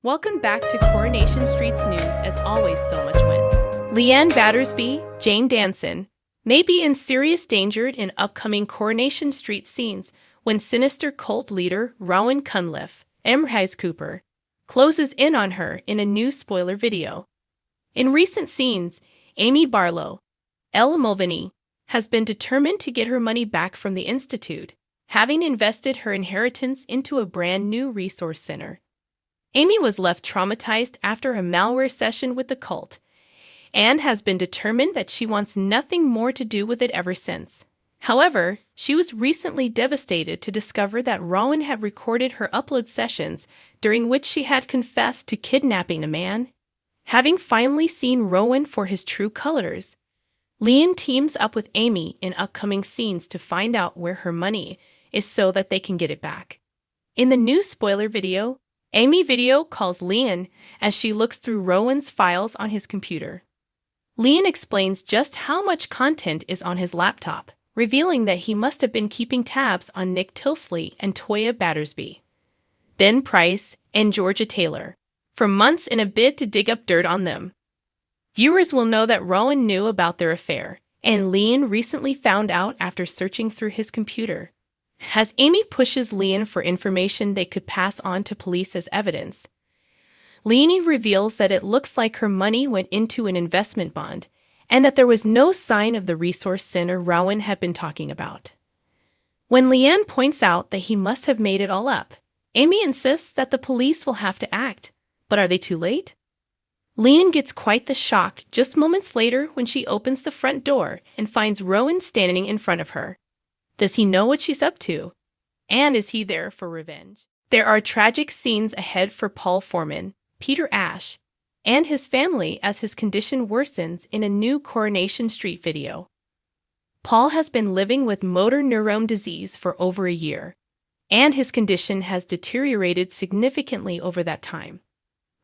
Welcome back to Coronation Street's news. As always, so much went. Leanne Battersby, Jane Danson, may be in serious danger in upcoming Coronation Street scenes when sinister cult leader Rowan Cunliffe, Emrys Cooper, closes in on her in a new spoiler video. In recent scenes, Amy Barlow, Ella Mulvaney, has been determined to get her money back from the Institute, having invested her inheritance into a brand new resource center. Amy was left traumatized after a malware session with the cult, and has been determined that she wants nothing more to do with it ever since. However, she was recently devastated to discover that Rowan had recorded her upload sessions during which she had confessed to kidnapping a man. Having finally seen Rowan for his true colors, Leanne teams up with Amy in upcoming scenes to find out where her money is so that they can get it back. In the new spoiler video, Amy video calls Leanne as she looks through Rowan's files on his computer. Leanne explains just how much content is on his laptop, revealing that he must have been keeping tabs on Nick Tilsley and Toya Battersby, Ben Price, and Georgia Taylor for months in a bid to dig up dirt on them. Viewers will know that Rowan knew about their affair, and Leanne recently found out after searching through his computer. As Amy pushes Leanne for information they could pass on to police as evidence, Leanne reveals that it looks like her money went into an investment bond and that there was no sign of the resource center Rowan had been talking about. When Leanne points out that he must have made it all up, Amy insists that the police will have to act. But are they too late? Leanne gets quite the shock just moments later when she opens the front door and finds Rowan standing in front of her. Does he know what she's up to? And is he there for revenge? There are tragic scenes ahead for Paul Foreman, Peter Ash, and his family as his condition worsens in a new Coronation Street video. Paul has been living with motor neurone disease for over a year, and his condition has deteriorated significantly over that time.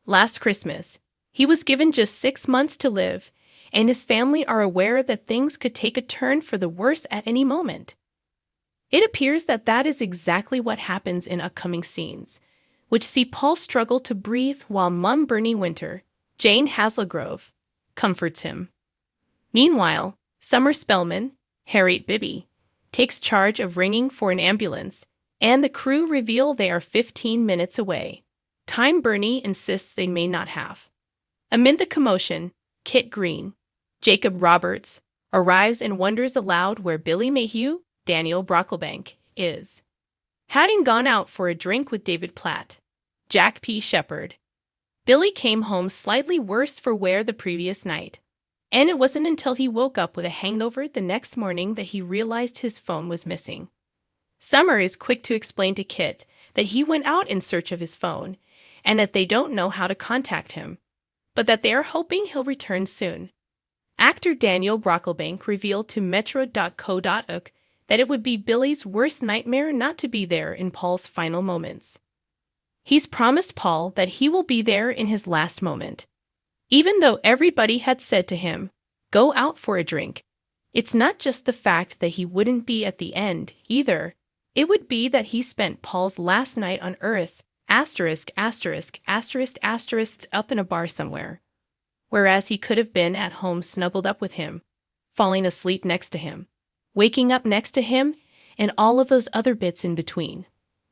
Last Christmas, he was given just 6 months to live, and his family are aware that things could take a turn for the worse at any moment. It appears that that is exactly what happens in upcoming scenes, which see Paul struggle to breathe while Mum Bernie Winter, Jane Haslegrove, comforts him. Meanwhile, Summer Spellman, Harriet Bibby, takes charge of ringing for an ambulance, and the crew reveal they are 15 minutes away, time Bernie insists they may not have. Amid the commotion, Kit Green, Jacob Roberts, arrives and wonders aloud where Billy Mayhew, Daniel Brocklebank, is. Having gone out for a drink with David Platt, Jack P. Shepard, Billy came home slightly worse for wear the previous night, and it wasn't until he woke up with a hangover the next morning that he realized his phone was missing. Summer is quick to explain to Kit that he went out in search of his phone, and that they don't know how to contact him, but that they are hoping he'll return soon. Actor Daniel Brocklebank revealed to Metro.co.uk that it would be Billy's worst nightmare not to be there in Paul's final moments. He's promised Paul that he will be there in his last moment. Even though everybody had said to him, "Go out for a drink," it's not just the fact that he wouldn't be at the end, either. It would be that he spent Paul's last night on Earth, up in a bar somewhere, whereas he could have been at home snuggled up with him, falling asleep next to him, waking up next to him, and all of those other bits in between.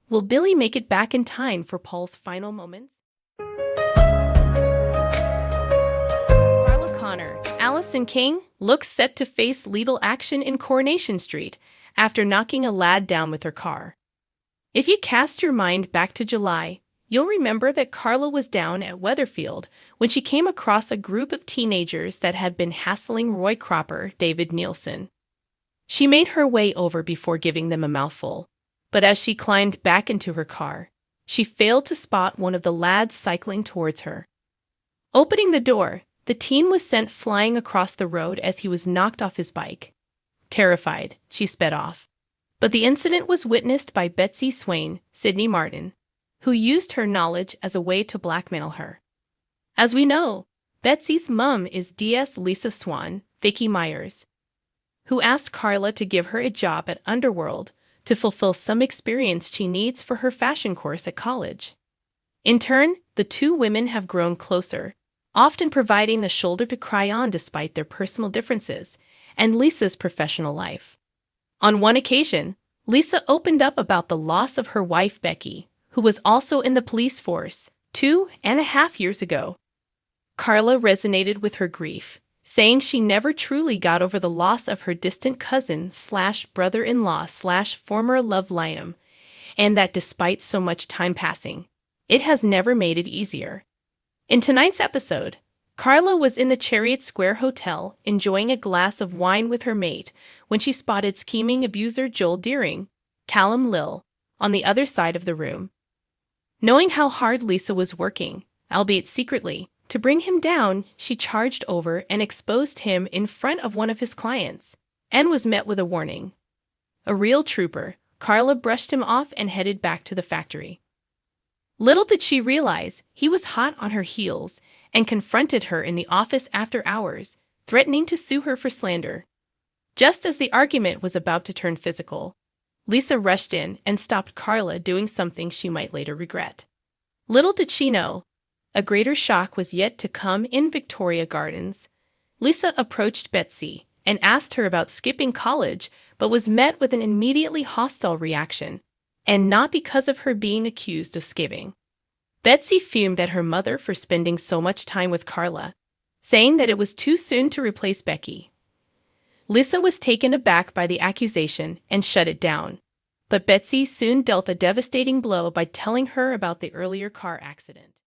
Will Billy make it back in time for Paul's final moments? Carla Connor, Allison King, looks set to face legal action in Coronation Street after knocking a lad down with her car. If you cast your mind back to July, you'll remember that Carla was down at Weatherfield when she came across a group of teenagers that had been hassling Roy Cropper, David Nielsen. She made her way over before giving them a mouthful, but as she climbed back into her car, she failed to spot one of the lads cycling towards her. Opening the door, the teen was sent flying across the road as he was knocked off his bike. Terrified, she sped off. But the incident was witnessed by Betsy Swain, Sidney Martin, who used her knowledge as a way to blackmail her. As we know, Betsy's mum is DS Lisa Swan, Vicky Myers, who asked Carla to give her a job at Underworld to fulfill some experience she needs for her fashion course at college. In turn, the the two women have grown closer, often providing the shoulder to cry on despite their personal differences and Lisa's professional life. On one occasion, Lisa opened up about the loss of her wife Becky, who was also in the police force 2.5 years ago. Carla resonated with her grief, saying she never truly got over the loss of her distant cousin/brother-in-law/former love Liam, and that despite so much time passing, it has never made it easier. In tonight's episode, Carla was in the Chariot Square Hotel enjoying a glass of wine with her mate when she spotted scheming abuser Joel Deering, Callum Lill, on the other side of the room. Knowing how hard Lisa was working, albeit secretly, to bring him down, she charged over and exposed him in front of one of his clients, and was met with a warning. A real trooper, Carla brushed him off and headed back to the factory. Little did she realize he was hot on her heels and confronted her in the office after hours, threatening to sue her for slander. Just as the argument was about to turn physical, Lisa rushed in and stopped Carla doing something she might later regret. Little did she know, a greater shock was yet to come in Victoria Gardens. Lisa approached Betsy and asked her about skipping college, but was met with an immediately hostile reaction, and not because of her being accused of skipping. Betsy fumed at her mother for spending so much time with Carla, saying that it was too soon to replace Becky. Lisa was taken aback by the accusation and shut it down, but Betsy soon dealt a devastating blow by telling her about the earlier car accident.